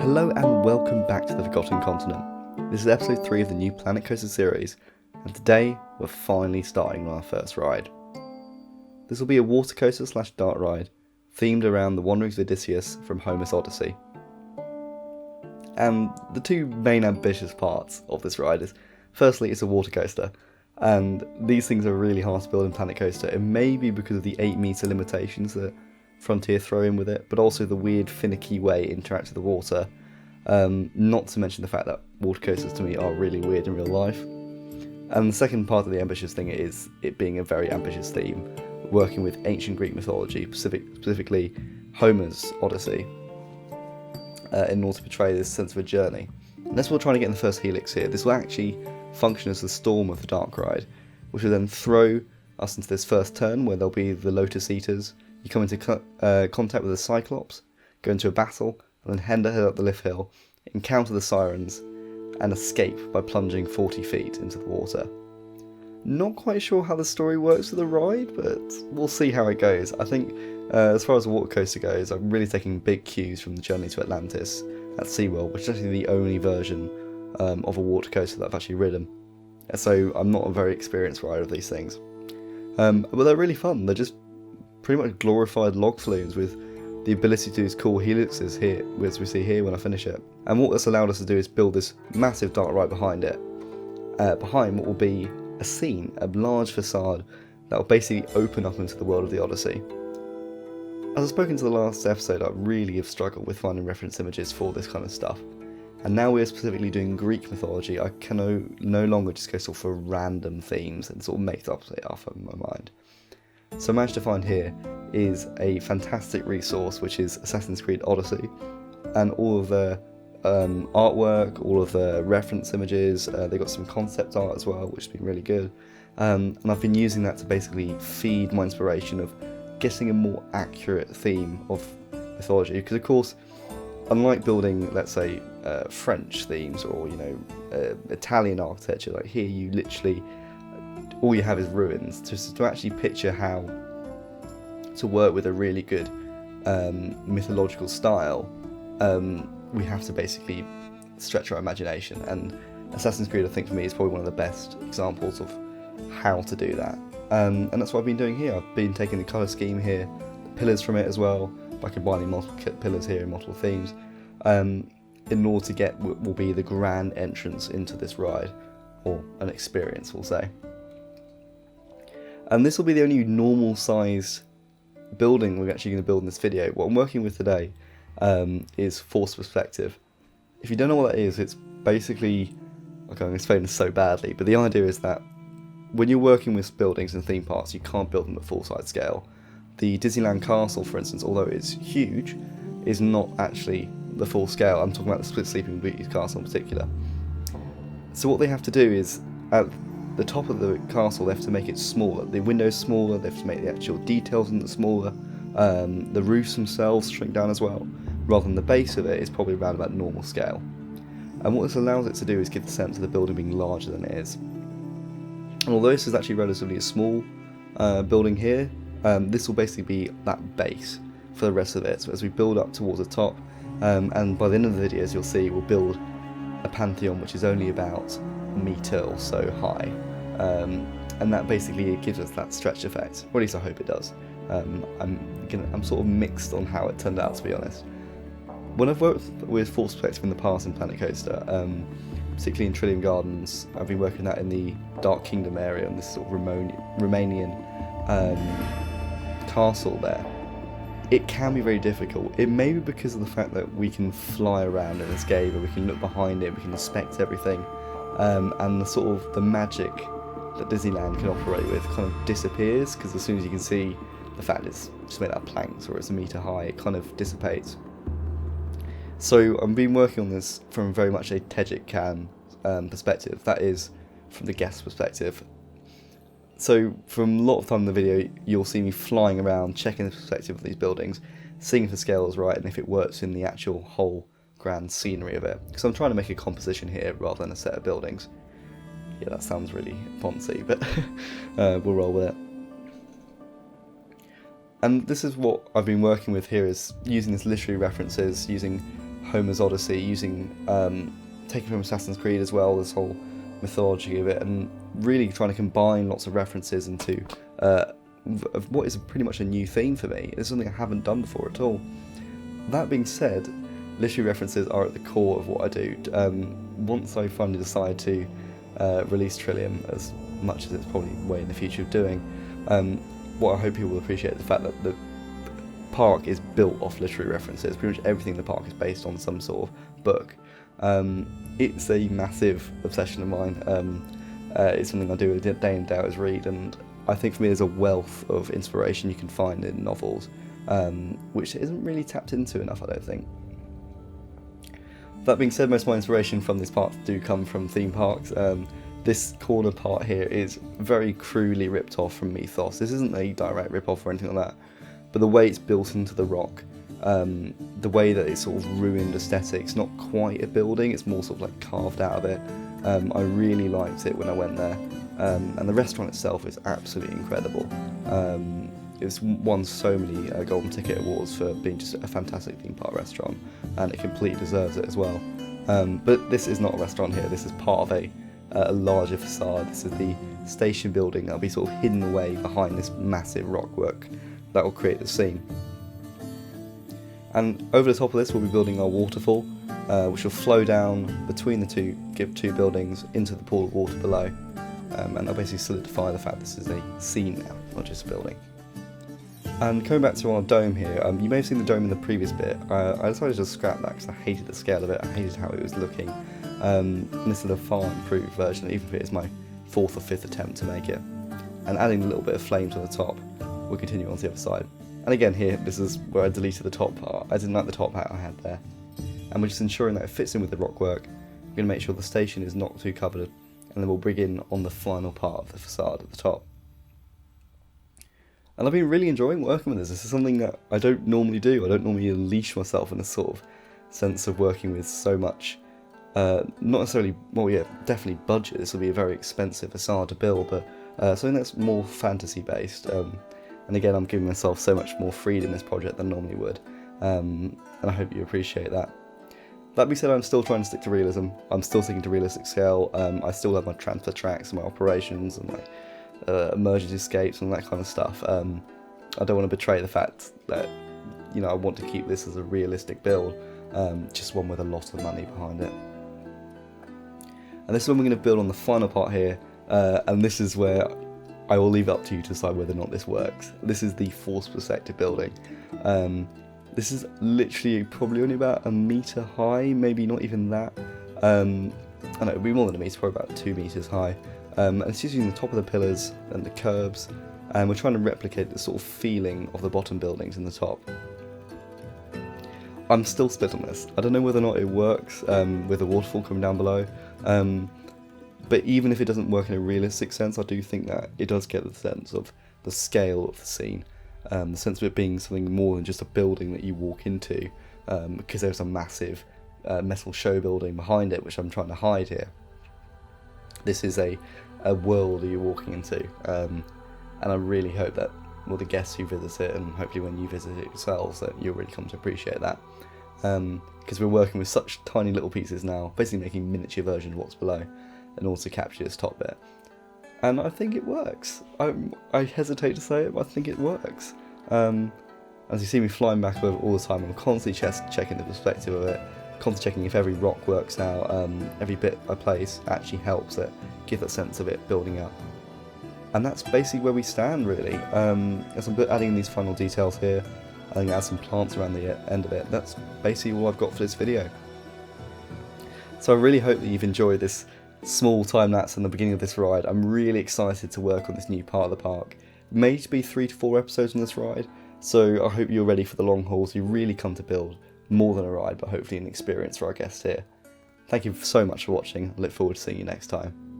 Hello and welcome back to the Forgotten Continent. This is episode 3 of the new Planet Coaster series, and today we're finally starting on our first ride. This will be a water coaster slash dart ride, themed around the Wanderings of Odysseus from Homer's Odyssey. And the two main ambitious parts of this ride is, firstly, it's a water coaster, and these things are really hard to build in Planet Coaster. It may be because of the 8-metre limitations that Frontier throw in with it, but also the weird finicky way it interacts with the water, not to mention the fact that water coasters to me are really weird in real life. And the second part of the ambitious thing is it being a very ambitious theme, working with ancient Greek mythology, specifically Homer's Odyssey, in order to portray this sense of a journey. And that's what we're trying to get in the first helix here. This will actually function as the storm of the dark ride, which will then throw us into this first turn where there'll be the Lotus Eaters. You come into contact with the Cyclops, go into a battle, and then head up the lift hill, encounter the Sirens, and escape by plunging 40 feet into the water. Not quite sure how the story works for the ride, but we'll see how it goes. I think, as far as the water coaster goes, I'm really taking big cues from the Journey to Atlantis at SeaWorld, which is actually the only version of a water coaster that I've actually ridden. So I'm not a very experienced rider of these things. But they're really fun. They're just pretty much glorified log flumes with the ability to do these cool helixes here, as we see here when I finish it. And what this allowed us to do is build this massive dart ride behind it. Behind what will be a scene, a large facade that will basically open up into the world of the Odyssey. As I've spoken to the last episode, I really have struggled with finding reference images for this kind of stuff. And now we're specifically doing Greek mythology, I can no longer just go sort of for random themes and sort of make it up in my mind. So I managed to find here is a fantastic resource, which is Assassin's Creed Odyssey, and all of the artwork, all of the reference images. They got some concept art as well, which has been really good. And I've been using that to basically feed my inspiration of getting a more accurate theme of mythology. Because of course, unlike building, let's say, French themes or Italian architecture, like here you literally all you have is ruins. To actually picture how to work with a really good mythological style, we have to basically stretch our imagination, and Assassin's Creed, I think, for me is probably one of the best examples of how to do that. And that's what I've been doing here. I've been taking the colour scheme here, the pillars from it as well, by combining multiple pillars here in multiple themes, in order to get what will be the grand entrance into this ride, or an experience, we'll say. And this will be the only normal sized building we're actually going to build in this video. What I'm working with today is forced perspective. If you don't know what that is, it's basically, okay, I'm going to explain this so badly, but the idea is that when you're working with buildings and theme parks, you can't build them at full size scale. The Disneyland Castle, for instance, although it's huge, is not actually the full scale. I'm talking about the Split Sleeping Beauty's castle in particular. So what they have to do is, at the top of the castle, they have to make it smaller. The windows smaller, they have to make the actual details in it smaller. The roofs themselves shrink down as well, rather than the base of it is probably around about normal scale. And what this allows it to do is give the sense of the building being larger than it is. And although this is actually relatively a small building here, this will basically be that base for the rest of it. So as we build up towards the top, and by the end of the video, as you'll see, we'll build a Pantheon which is only about a metre or so high, and that basically gives us that stretch effect, or at least I hope it does. I'm sort of mixed on how it turned out, to be honest. When I've worked with forced perspective in the past in Planet Coaster, particularly in Trillium Gardens, I've been working that in the Dark Kingdom area, and this sort of Romanian castle there. It can be very difficult. It may be because of the fact that we can fly around in this game, and we can look behind it, we can inspect everything, and the sort of the magic that Disneyland can operate with kind of disappears, because as soon as you can see the fact it's just made out of planks or it's a metre high, it kind of dissipates. So I've been working on this from very much a Tejik-Kan perspective, that is from the guest perspective. So from a lot of time in the video, you'll see me flying around, checking the perspective of these buildings, seeing if the scale is right and if it works in the actual whole grand scenery of it. Because I'm trying to make a composition here rather than a set of buildings. Yeah, that sounds really poncy, but we'll roll with it. And this is what I've been working with here, is using these literary references, using Homer's Odyssey, using taking from Assassin's Creed as well, this whole mythology of it, and really trying to combine lots of references into what is pretty much a new theme for me. It's something I haven't done before at all. That being said, literary references are at the core of what I do. Once I finally decide to release Trillium, as much as it's probably way in the future of doing, what I hope people will appreciate is the fact that the park is built off literary references. Pretty much everything in the park is based on some sort of book. It's a massive obsession of mine. It's something I do day in day out as read, and I think for me there's a wealth of inspiration you can find in novels, which isn't really tapped into enough, I don't think. That being said, most of my inspiration from this park do come from theme parks. This corner part here is very crudely ripped off from Mythos. This isn't a direct rip-off or anything like that, but the way it's built into the rock, the way that it's sort of ruined aesthetics, not quite a building, it's more sort of like carved out of it. I really liked it when I went there, and the restaurant itself is absolutely incredible. It's won so many Golden Ticket Awards for being just a fantastic theme park restaurant, and it completely deserves it as well. But this is not a restaurant here, this is part of a larger facade. This is the station building that'll be sort of hidden away behind this massive rockwork that will create the scene. And over the top of this we'll be building our waterfall, which will flow down between the two buildings into the pool of water below, and that'll basically solidify the fact this is a scene now, not just a building. And coming back to our dome here, you may have seen the dome in the previous bit. I decided to scrap that because I hated the scale of it, I hated how it was looking. And this is a far improved version, even if it is my 4th or 5th attempt to make it. And adding a little bit of flames on the top, we'll continue on to the other side. And again here, this is where I deleted the top part. I didn't like the top hat I had there. And we're just ensuring that it fits in with the rockwork. We're going to make sure the station is not too covered, and then we'll bring in on the final part of the facade at the top. And I've been really enjoying working with this. This is something that I don't normally do. I don't normally unleash myself in a sort of sense of working with so much, not necessarily, well yeah, definitely budget. This will be a very expensive facade to build, but something that's more fantasy based. And again, I'm giving myself so much more freedom in this project than I normally would. And I hope you appreciate that. That being said, I'm still trying to stick to realism. I'm still sticking to realistic scale. I still have my transfer tracks and my operations and my emergency escapes and that kind of stuff. I don't want to betray the fact that, you know, I want to keep this as a realistic build, just one with a lot of money behind it. And this is what we're going to build on the final part here, and this is where I will leave it up to you to decide whether or not this works. This is the force perspective building. This is literally probably only about 1 meter high, maybe not even that. I know it'll be more than 1 meter, probably about 2 meters high. And it's using the top of the pillars and the curbs, and we're trying to replicate the sort of feeling of the bottom buildings in the top. I'm still split on this. I don't know whether or not it works with the waterfall coming down below, but even if it doesn't work in a realistic sense, I do think that it does get the sense of the scale of the scene, the sense of it being something more than just a building that you walk into, because there's a massive metal show building behind it, which I'm trying to hide here. This is a world that you're walking into, and I really hope that, well, the guests who visit it, and hopefully when you visit it yourselves, that you'll really come to appreciate that, because we're working with such tiny little pieces now, basically making miniature versions of what's below, in order to capture this top bit. And I think it works. I hesitate to say it, but I think it works. As you see me flying back over all the time, I'm constantly checking the perspective of it, constantly checking if every rock works out, every bit I place actually helps it give that sense of it building up. And that's basically where we stand, really. As I'm adding these final details here, I'm going to add some plants around the end of it. That's basically all I've got for this video. So I really hope that you've enjoyed this small time lapse in the beginning of this ride. I'm really excited to work on this new part of the park. It may be 3 to 4 episodes on this ride, so I hope you're ready for the long haul, so you really come to build more than a ride, but hopefully an experience for our guests here. Thank you so much for watching. I look forward to seeing you next time.